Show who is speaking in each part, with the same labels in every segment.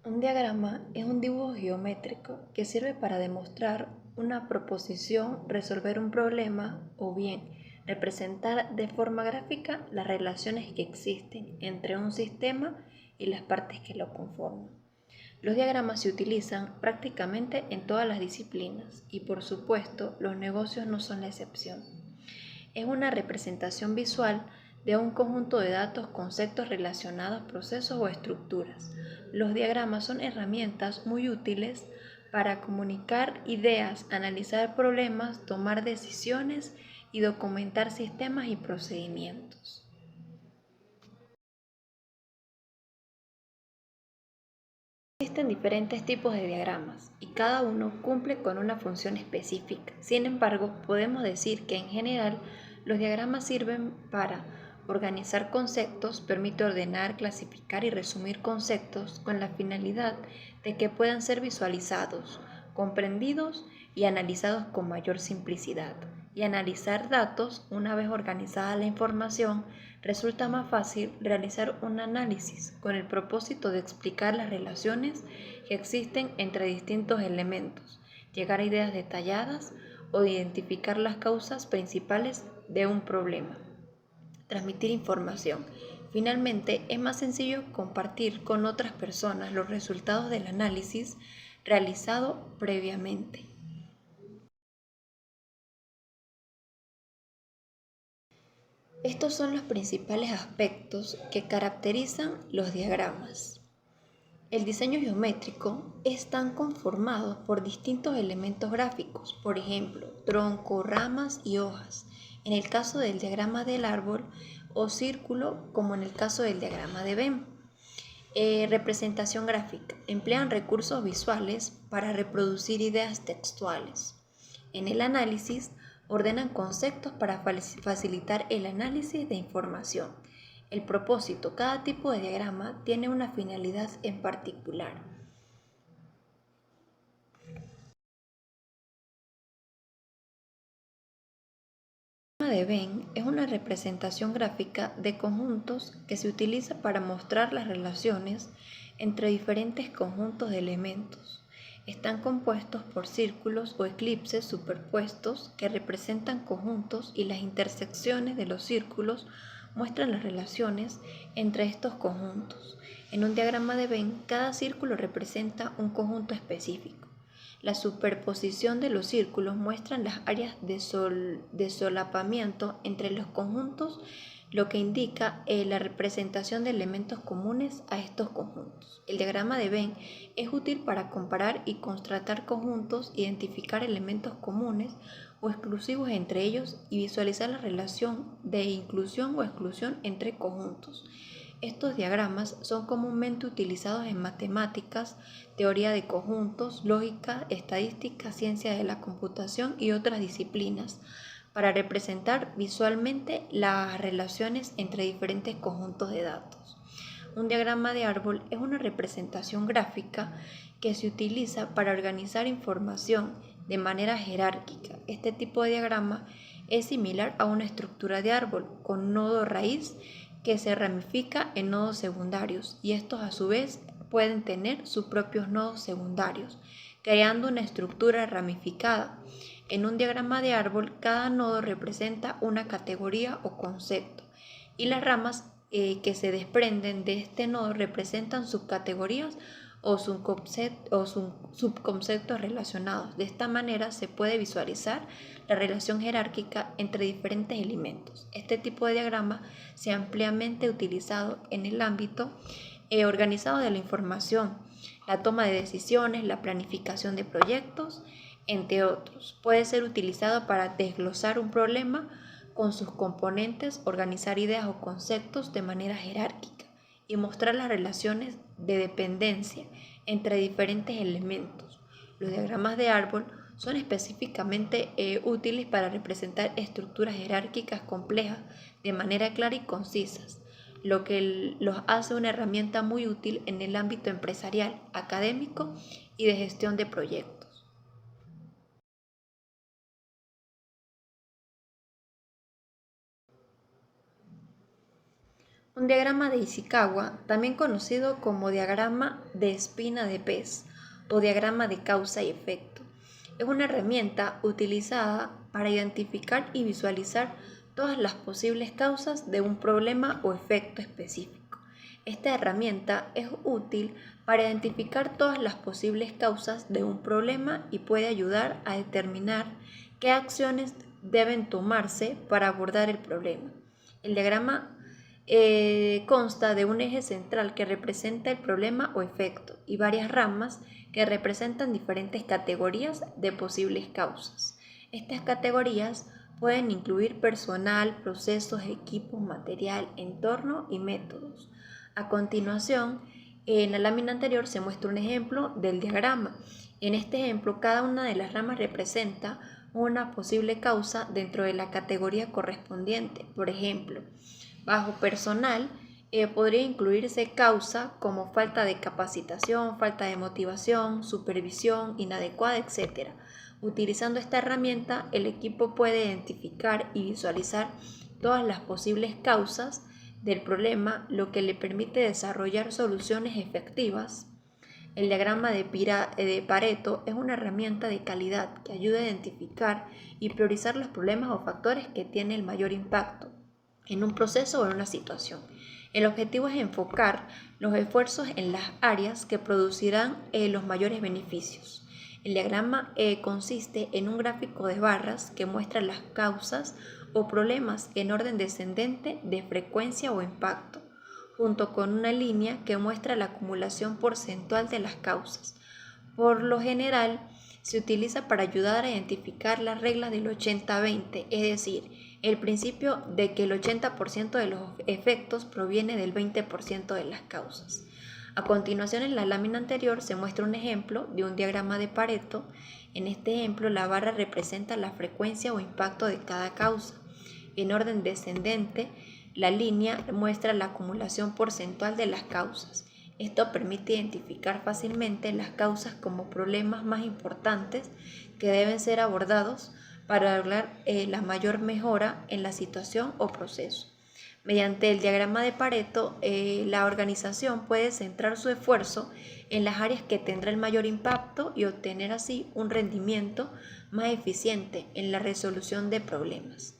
Speaker 1: Un diagrama es un dibujo geométrico que sirve para demostrar una proposición, resolver un problema o bien representar de forma gráfica las relaciones que existen entre un sistema y las partes que lo conforman. Los diagramas se utilizan prácticamente en todas las disciplinas y, por supuesto, los negocios no son la excepción. Es una representación visual de un conjunto de datos, conceptos relacionados, procesos o estructuras. Los diagramas son herramientas muy útiles para comunicar ideas, analizar problemas, tomar decisiones y documentar sistemas y procedimientos. Existen diferentes tipos de diagramas y cada uno cumple con una función específica. Sin embargo, podemos decir que en general los diagramas sirven para organizar conceptos, permite ordenar, clasificar y resumir conceptos con la finalidad de que puedan ser visualizados, comprendidos y analizados con mayor simplicidad. Y analizar datos, una vez organizada la información, resulta más fácil realizar un análisis con el propósito de explicar las relaciones que existen entre distintos elementos, llegar a ideas detalladas o de identificar las causas principales de un problema. Transmitir información. Finalmente, es más sencillo compartir con otras personas los resultados del análisis realizado previamente. Estos son los principales aspectos que caracterizan los diagramas. El diseño geométrico está conformado por distintos elementos gráficos, por ejemplo, tronco, ramas y hojas, en el caso del diagrama del árbol, o círculo, como en el caso del diagrama de Venn. Representación gráfica. Emplean recursos visuales para reproducir ideas textuales. En el análisis, ordenan conceptos para facilitar el análisis de información. El propósito. Cada tipo de diagrama tiene una finalidad en particular. El diagrama de Venn es una representación gráfica de conjuntos que se utiliza para mostrar las relaciones entre diferentes conjuntos de elementos. Están compuestos por círculos o elipses superpuestos que representan conjuntos y las intersecciones de los círculos muestran las relaciones entre estos conjuntos. En un diagrama de Venn, cada círculo representa un conjunto específico. La superposición de los círculos muestra las áreas de solapamiento entre los conjuntos, lo que indica la representación de elementos comunes a estos conjuntos. El diagrama de Venn es útil para comparar y contrastar conjuntos, identificar elementos comunes o exclusivos entre ellos y visualizar la relación de inclusión o exclusión entre conjuntos. Estos diagramas son comúnmente utilizados en matemáticas, teoría de conjuntos, lógica, estadística, ciencia de la computación y otras disciplinas, para representar visualmente las relaciones entre diferentes conjuntos de datos. Un diagrama de árbol es una representación gráfica que se utiliza para organizar información de manera jerárquica. Este tipo de diagrama es similar a una estructura de árbol con nodo raíz que se ramifica en nodos secundarios y estos a su vez pueden tener sus propios nodos secundarios, creando una estructura ramificada. En un diagrama de árbol, cada nodo representa una categoría o concepto y las ramas que se desprenden de este nodo representan subcategorías o subconceptos relacionados. De esta manera se puede visualizar la relación jerárquica entre diferentes elementos. Este tipo de diagrama se ha ampliamente utilizado en el ámbito organizado de la información, la toma de decisiones, la planificación de proyectos, entre otros. Puede ser utilizado para desglosar un problema con sus componentes, organizar ideas o conceptos de manera jerárquica y mostrar las relaciones de dependencia entre diferentes elementos. Los diagramas de árbol son específicamente útiles para representar estructuras jerárquicas complejas de manera clara y concisa, lo que los hace una herramienta muy útil en el ámbito empresarial, académico y de gestión de proyectos. Un diagrama de Ishikawa, también conocido como diagrama de espina de pez o diagrama de causa y efecto, es una herramienta utilizada para identificar y visualizar todas las posibles causas de un problema o efecto específico. Esta herramienta es útil para identificar todas las posibles causas de un problema y puede ayudar a determinar qué acciones deben tomarse para abordar el problema. El diagrama consta de un eje central que representa el problema o efecto y varias ramas que representan diferentes categorías de posibles causas. Estas categorías pueden incluir personal, procesos, equipos, material, entorno y métodos. A continuación, en la lámina anterior se muestra un ejemplo del diagrama. En este ejemplo, cada una de las ramas representa una posible causa dentro de la categoría correspondiente. Por ejemplo, bajo personal podría incluirse causa como falta de capacitación, falta de motivación, supervisión inadecuada, etc. Utilizando esta herramienta, el equipo puede identificar y visualizar todas las posibles causas del problema, lo que le permite desarrollar soluciones efectivas. El diagrama de Pareto es una herramienta de calidad que ayuda a identificar y priorizar los problemas o factores que tienen el mayor impacto en un proceso o en una situación. El objetivo es enfocar los esfuerzos en las áreas que producirán los mayores beneficios. El diagrama consiste en un gráfico de barras que muestra las causas o problemas en orden descendente de frecuencia o impacto, junto con una línea que muestra la acumulación porcentual de las causas. Por lo general, se utiliza para ayudar a identificar las reglas del 80-20, es decir, el principio de que el 80% de los efectos proviene del 20% de las causas. A continuación, en la lámina anterior se muestra un ejemplo de un diagrama de Pareto. En este ejemplo, la barra representa la frecuencia o impacto de cada causa. En orden descendente, la línea muestra la acumulación porcentual de las causas. Esto permite identificar fácilmente las causas como problemas más importantes que deben ser abordados para lograr la mayor mejora en la situación o proceso. Mediante el diagrama de Pareto, la organización puede centrar su esfuerzo en las áreas que tendrá el mayor impacto y obtener así un rendimiento más eficiente en la resolución de problemas.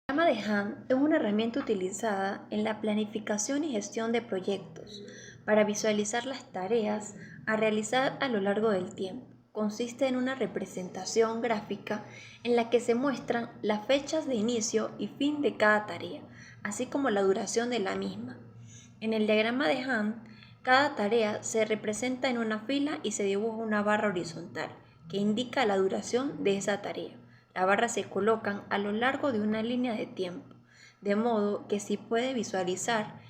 Speaker 1: El diagrama de Gantt es una herramienta utilizada en la planificación y gestión de proyectos para visualizar las tareas a realizar a lo largo del tiempo. Consiste en una representación gráfica en la que se muestran las fechas de inicio y fin de cada tarea, así como la duración de la misma. En el diagrama de Gantt, cada tarea se representa en una fila y se dibuja una barra horizontal que indica la duración de esa tarea. Las barras se colocan a lo largo de una línea de tiempo, de modo que se puede visualizar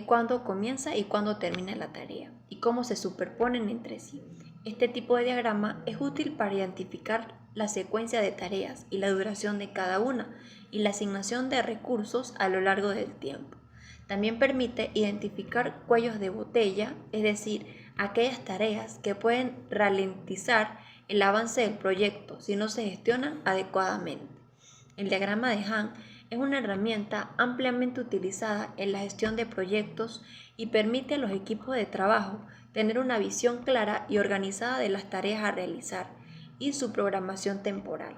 Speaker 1: cuándo comienza y cuándo termina la tarea y cómo se superponen entre sí. Este tipo de diagrama es útil para identificar la secuencia de tareas y la duración de cada una y la asignación de recursos a lo largo del tiempo. También permite identificar cuellos de botella, es decir, aquellas tareas que pueden ralentizar el avance del proyecto si no se gestionan adecuadamente. El diagrama de Gantt es una herramienta ampliamente utilizada en la gestión de proyectos y permite a los equipos de trabajo tener una visión clara y organizada de las tareas a realizar y su programación temporal.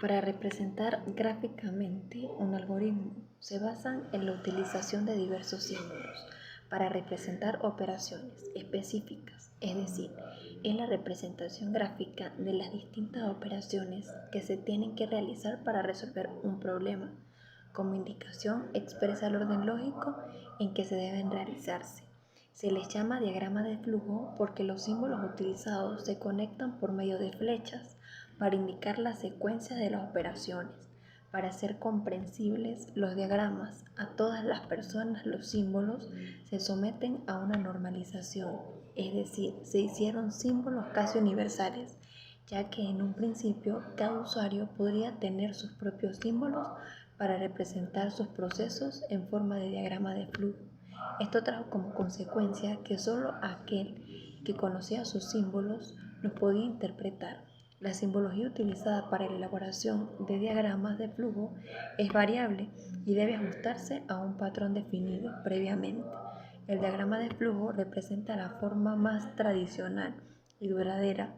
Speaker 1: Para representar gráficamente un algoritmo, se basan en la utilización de diversos símbolos para representar operaciones específicas, es decir, es la representación gráfica de las distintas operaciones que se tienen que realizar para resolver un problema. Como indicación, expresa el orden lógico en que se deben realizarse. Se les llama diagrama de flujo porque los símbolos utilizados se conectan por medio de flechas para indicar la secuencia de las operaciones. Para ser comprensibles los diagramas a todas las personas, los símbolos se someten a una normalización, es decir, se hicieron símbolos casi universales, ya que en un principio cada usuario podría tener sus propios símbolos para representar sus procesos en forma de diagrama de flujo. Esto trajo como consecuencia que solo aquel que conocía sus símbolos los podía interpretar. La simbología utilizada para la elaboración de diagramas de flujo es variable y debe ajustarse a un patrón definido previamente. El diagrama de flujo representa la forma más tradicional y duradera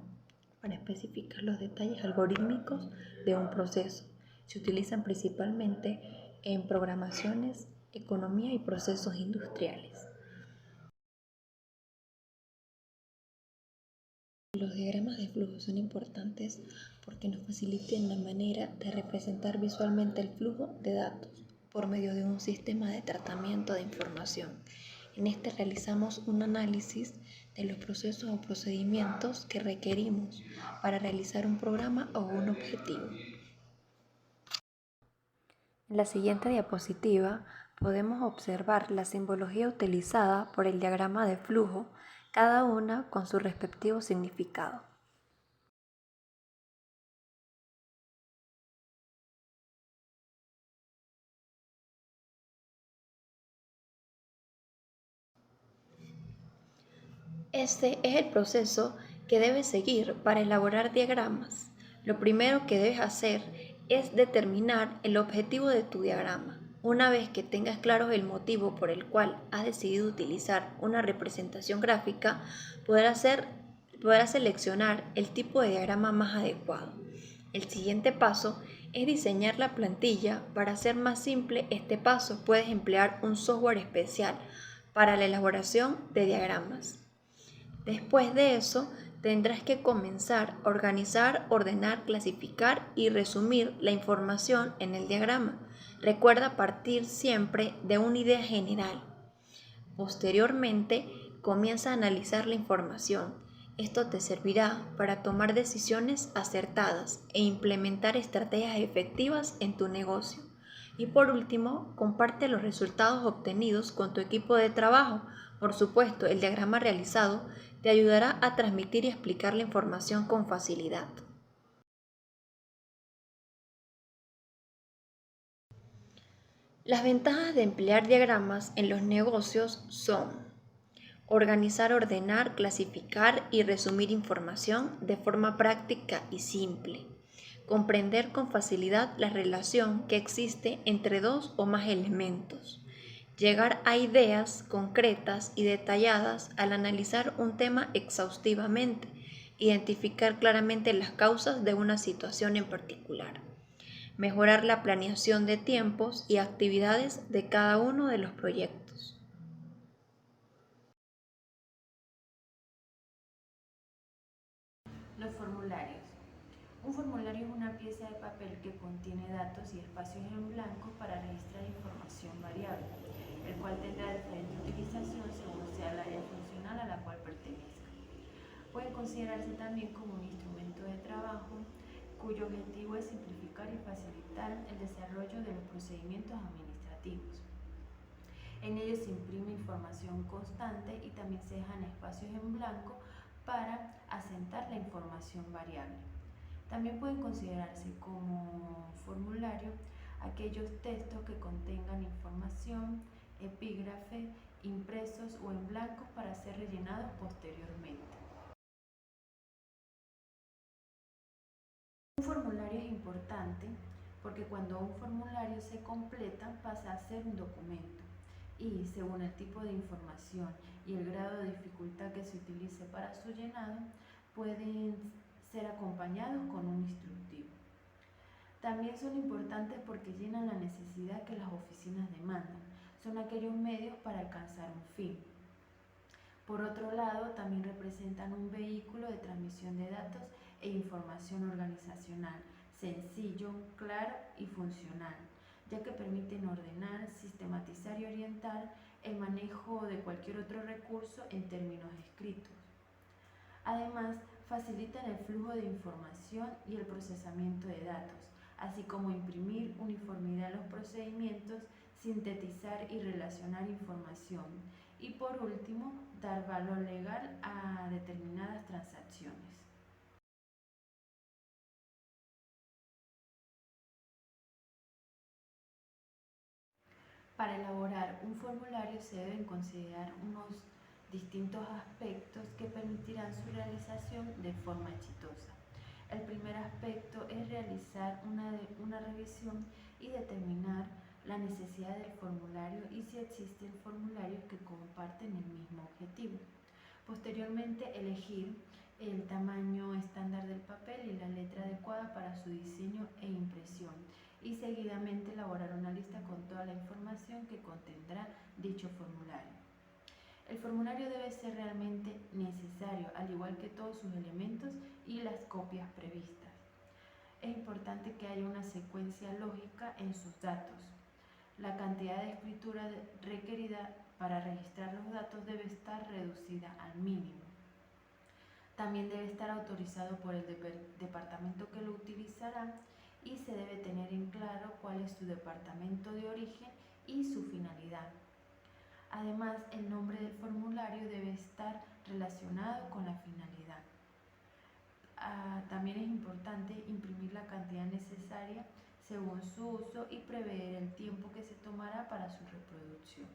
Speaker 1: para especificar los detalles algorítmicos de un proceso. Se utilizan principalmente en programaciones, economía y procesos industriales. Los diagramas de flujo son importantes porque nos facilitan la manera de representar visualmente el flujo de datos por medio de un sistema de tratamiento de información. En este realizamos un análisis de los procesos o procedimientos que requerimos para realizar un programa o un objetivo. En la siguiente diapositiva podemos observar la simbología utilizada por el diagrama de flujo, cada una con su respectivo significado. Este es el proceso que debes seguir para elaborar diagramas. Lo primero que debes hacer es determinar el objetivo de tu diagrama. Una vez que tengas claro el motivo por el cual has decidido utilizar una representación gráfica, podrás seleccionar el tipo de diagrama más adecuado. El siguiente paso es diseñar la plantilla. Para hacer más simple este paso, puedes emplear un software especial para la elaboración de diagramas. Después de eso, tendrás que comenzar a organizar, ordenar, clasificar y resumir la información en el diagrama. Recuerda partir siempre de una idea general. Posteriormente, comienza a analizar la información. Esto te servirá para tomar decisiones acertadas e implementar estrategias efectivas en tu negocio. Y por último, comparte los resultados obtenidos con tu equipo de trabajo. Por supuesto, el diagrama realizado te ayudará a transmitir y explicar la información con facilidad. Las ventajas de emplear diagramas en los negocios son: organizar, ordenar, clasificar y resumir información de forma práctica y simple. Comprender con facilidad la relación que existe entre dos o más elementos. Llegar a ideas concretas y detalladas al analizar un tema exhaustivamente. Identificar claramente las causas de una situación en particular. Mejorar la planeación de tiempos y actividades de cada uno de los proyectos.
Speaker 2: Los formularios. Un formulario es una pieza de papel que contiene datos y espacios en blanco para registrar información variable, el cual tendrá diferente utilización según sea la área funcional a la cual pertenezca. Puede considerarse también como un instrumento de trabajo cuyo objetivo es simplificar y facilitar el desarrollo de los procedimientos administrativos. En ellos se imprime información constante y también se dejan espacios en blanco para asentar la información variable. También pueden considerarse como formulario aquellos textos que contengan información, epígrafe, impresos o en blanco para ser rellenados posteriormente. Un formulario es importante porque cuando un formulario se completa pasa a ser un documento y, según el tipo de información y el grado de dificultad que se utilice para su llenado, pueden ser acompañados con un instructivo. También son importantes porque llenan la necesidad que las oficinas demandan. Son aquellos medios para alcanzar un fin. Por otro lado, también representan un vehículo de transmisión de datos e información organizacional, sencillo, claro y funcional, ya que permiten ordenar, sistematizar y orientar el manejo de cualquier otro recurso en términos escritos. Además, facilitan el flujo de información y el procesamiento de datos, así como imprimir uniformidad en los procedimientos, sintetizar y relacionar información y, por último, dar valor legal a determinadas transacciones. Para elaborar un formulario se deben considerar unos distintos aspectos que permitirán su realización de forma exitosa. El primer aspecto es realizar una revisión y determinar la necesidad del formulario y si existen formularios que comparten el mismo objetivo. Posteriormente, elegir el tamaño estándar del papel y la letra adecuada para su diseño e impresión y seguidamente elaborar una lista con toda la información que contendrá dicho formulario. El formulario debe ser realmente necesario, al igual que todos sus elementos y las copias previstas. Es importante que haya una secuencia lógica en sus datos. La cantidad de escritura requerida para registrar los datos debe estar reducida al mínimo. También debe estar autorizado por el departamento que lo utilizará y se debe tener en claro cuál es su departamento de origen y su finalidad. Además, el nombre del formulario debe estar relacionado con la finalidad. También es importante imprimir la cantidad necesaria según su uso y prever el tiempo que se tomará para su reproducción.